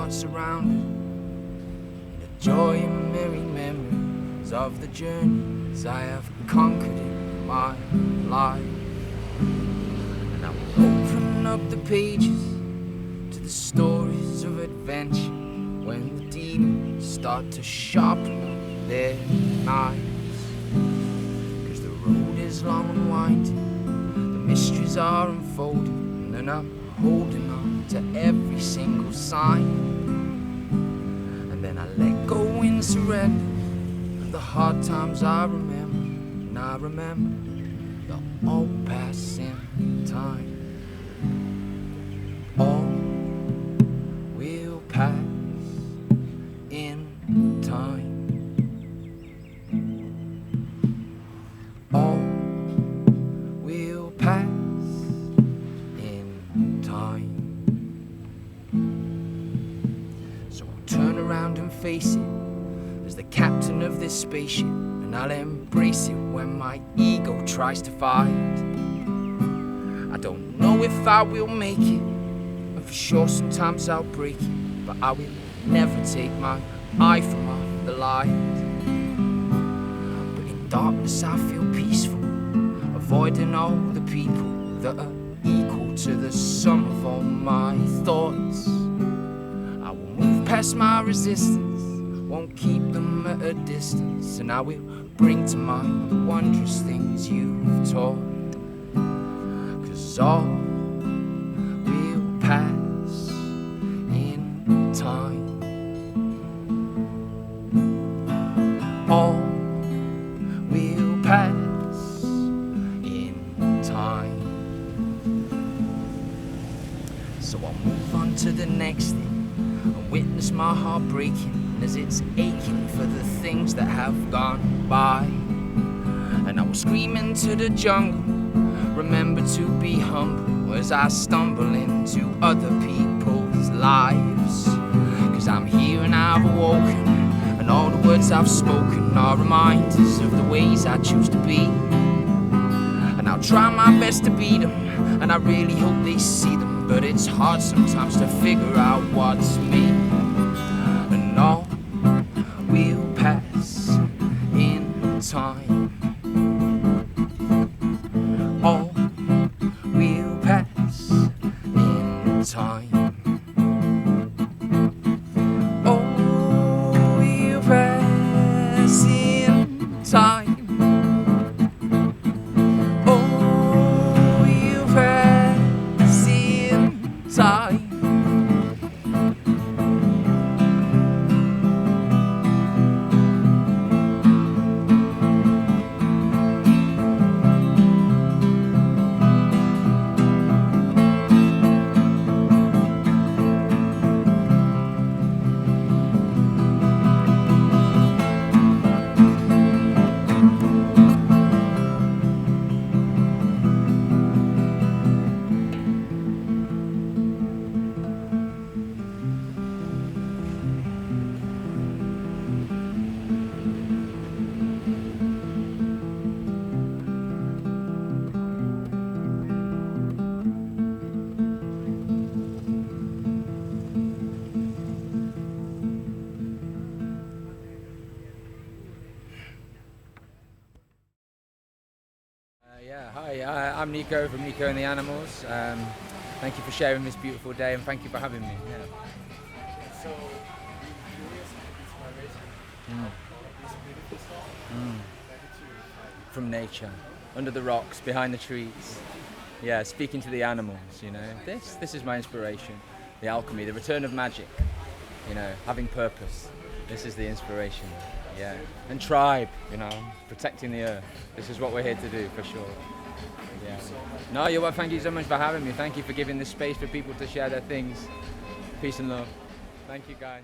heart surrounded in the joy and merry memories of the journeys I have conquered in my life. And I will open up the pages to the stories of adventure when the demons start to sharpen up their knives. 'Cause the road is long and winding, the mysteries are unfolding, and I'm holding on to every single sign. And then I let go in surrender of the hard times I remember, and I remember they'll all pass in time. All will pass in time. All will pass in time. So I'll turn around and face it as the captain of this spaceship, and I'll embrace it when my ego tries to fight. I don't know if I will make it, and for sure sometimes I'll break it, but I will never take my eye from off the light. But in darkness I feel peaceful, avoiding all the people that are equal to the sum of all my thoughts. I will move past my resistance, won't keep them at a distance, and I will bring to mind the wondrous things you've taught. 'Cause all will pass in time. All will pass in time. So I'll move on to the next thing and witness my heart breaking as it's aching for the things that have gone by. And I will scream into the jungle, remember to be humble as I stumble into other people's lives. 'Cause I'm here and I've awoken, and all the words I've spoken are reminders of the ways I choose to be. And I'll try my best to beat them, and I really hope they see them, but it's hard sometimes to figure out what's me. And all will pass in time. All will pass in time. All will pass in time. All will pass in time. Hi, I'm Nico from Nico and the Animals. Thank you for sharing this beautiful day, and thank you for having me. Yeah. So, curious inspiration this beautiful song From nature, under the rocks, behind the trees. Yeah, speaking to the animals, you know. This is my inspiration. The alchemy, the return of magic, you know, having purpose. This is the inspiration, yeah. And tribe, you know, protecting the earth. This is what we're here to do, for sure. Yeah. No, you're welcome. Thank you so much for having me. Thank you for giving this space for people to share their things. Peace and love. Thank you, guys.